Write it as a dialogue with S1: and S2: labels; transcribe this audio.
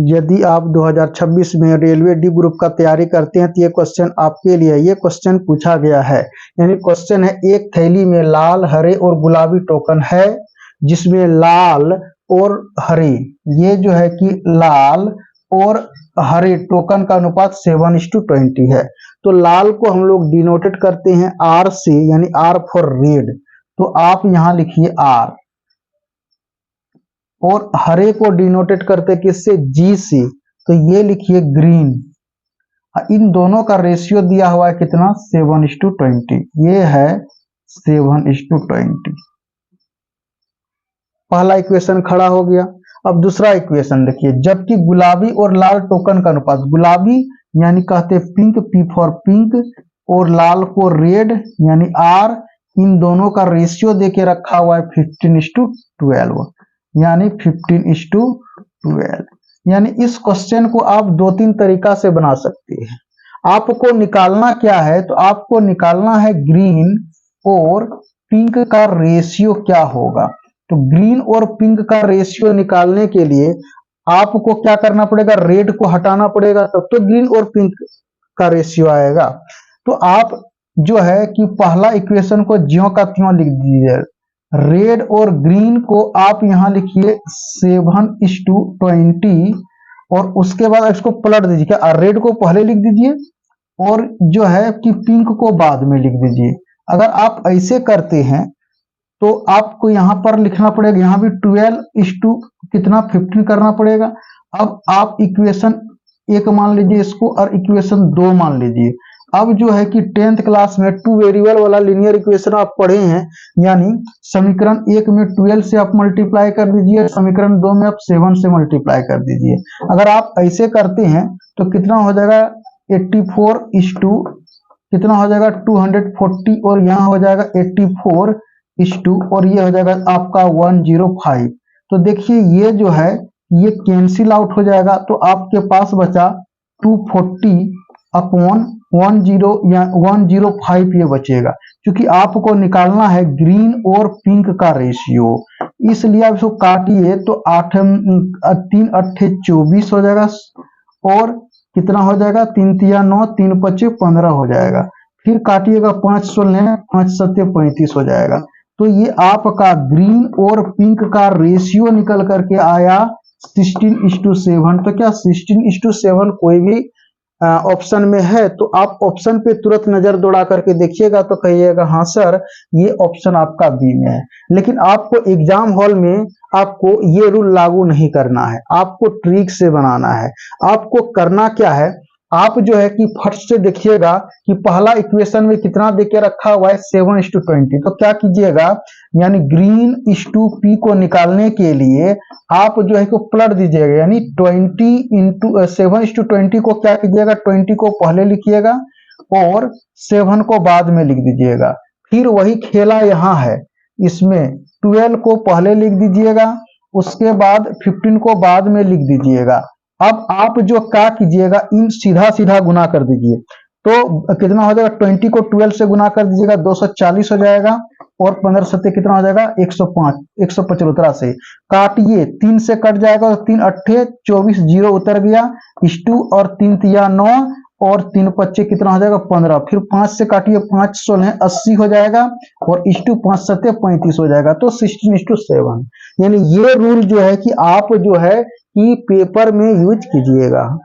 S1: यदि आप 2026 में रेलवे डी ग्रुप का तैयारी करते हैं तो ये क्वेश्चन आपके लिए ये क्वेश्चन पूछा गया है। यानी क्वेश्चन है, एक थैली में लाल, हरे और गुलाबी टोकन है, जिसमें लाल और हरे, ये जो है कि लाल और हरे टोकन का अनुपात 7:20 है। तो लाल को हम लोग डिनोटेड करते हैं आर से, यानी आर फॉर रेड, तो आप यहां लिखिए आर। और हरे को डिनोटेड करते किससे, जी से, तो ये लिखिए ग्रीन। इन दोनों का रेशियो दिया हुआ है कितना, 7:20, ये है 7:20। पहला इक्वेशन खड़ा हो गया। अब दूसरा इक्वेशन देखिए, जबकि गुलाबी और लाल टोकन का अनुपात, गुलाबी यानी कहते पिंक, पी फॉर पिंक, और लाल को रेड यानी आर, इन दोनों का रेशियो देके रखा हुआ है 15:12, यानी 15:12। यानी इस क्वेश्चन को आप 2-3 तरीका से बना सकते हैं। आपको निकालना क्या है, तो आपको निकालना है ग्रीन और पिंक का रेशियो क्या होगा। तो ग्रीन और पिंक का रेशियो निकालने के लिए आपको क्या करना पड़ेगा, रेड को हटाना पड़ेगा, तब तो ग्रीन और पिंक का रेशियो आएगा। तो आप जो है कि पहला इक्वेशन को ज्यों का त्यों लिख दीजिए, रेड और ग्रीन को आप यहां लिखिए 7:20, और उसके बाद इसको पलट दीजिए, क्या रेड को पहले लिख दीजिए और जो है कि पिंक को बाद में लिख दीजिए। अगर आप ऐसे करते हैं तो आपको यहां पर लिखना पड़ेगा, यहां भी 15 करना पड़ेगा। अब आप इक्वेशन 1 मान लीजिए इसको, और इक्वेशन 2 मान लीजिए। अब जो है कि 10th क्लास में 2 वेरिएबल वाला लीनियर इक्वेशन आप पढ़े हैं, यानी समीकरण 1 में 12 से आप मल्टीप्लाई कर दीजिए, समीकरण 2 में आप 7 से मल्टीप्लाई कर दीजिए। अगर आप ऐसे करते हैं तो कितना हो जाएगा, 84 कितना हो जाएगा 240, और यहाँ हो जाएगा 84 और ये हो जाएगा आपका 105। तो देखिए ये जो है ये कैंसिल आउट हो जाएगा, तो आपके पास बचा 240/10 या 105 ये बचेगा। क्योंकि आपको निकालना है ग्रीन और पिंक का रेशियो, इसलिए आप इसको काटिए तो 3 8 24 हो जाएगा, और कितना हो जाएगा 3 3 9 3 5 15 हो जाएगा। फिर काटिएगा 5 16 5 7 35 हो जाएगा। तो ये आपका ग्रीन और पिंक का रेशियो निकल करके आया 16:7। तो क्या 16:7 कोई भी ऑप्शन में है, तो आप ऑप्शन पे तुरंत नजर दौड़ा करके देखिएगा तो कहिएगा हाँ सर ये ऑप्शन आपका बी में है। लेकिन आपको एग्जाम हॉल में आपको ये रूल लागू नहीं करना है, आपको ट्रिक से बनाना है। आपको करना क्या है, आप जो है कि फट से देखिएगा कि पहला इक्वेशन में कितना देके रखा हुआ है 7:20। तो क्या कीजिएगा, यानी ग्रीन इस टू पी को निकालने के लिए आप जो है को पलट दीजिएगा, यानी 7:20 को क्या कीजिएगा, 20 को पहले लिखिएगा और 7 को बाद में लिख दीजिएगा। फिर वही खेला यहाँ है, इसमें 12 को पहले लिख दीजिएगा, उसके बाद 15 को बाद में लिख दीजिएगा। अब आप जो क्या कीजिएगा, इन सीधा सीधा गुना कर दीजिए, तो कितना हो जाएगा, 20 को 12 से गुना कर दीजिएगा 240 हो जाएगा, और 15 7 कितना हो जाएगा 105, 175 से काटिए, 3 से कट जाएगा तो 3 8 24 जीरो उतर गया, इष्टू और 3 3 9 और 3 25 कितना हो जाएगा 15। फिर 5 से काटिए, 5 16 80 हो जाएगा, और इष्टू 5 7 35 हो जाएगा। तो 16:7 यानी ये रूल जो है कि आप जो है कि पेपर में यूज कीजिएगा।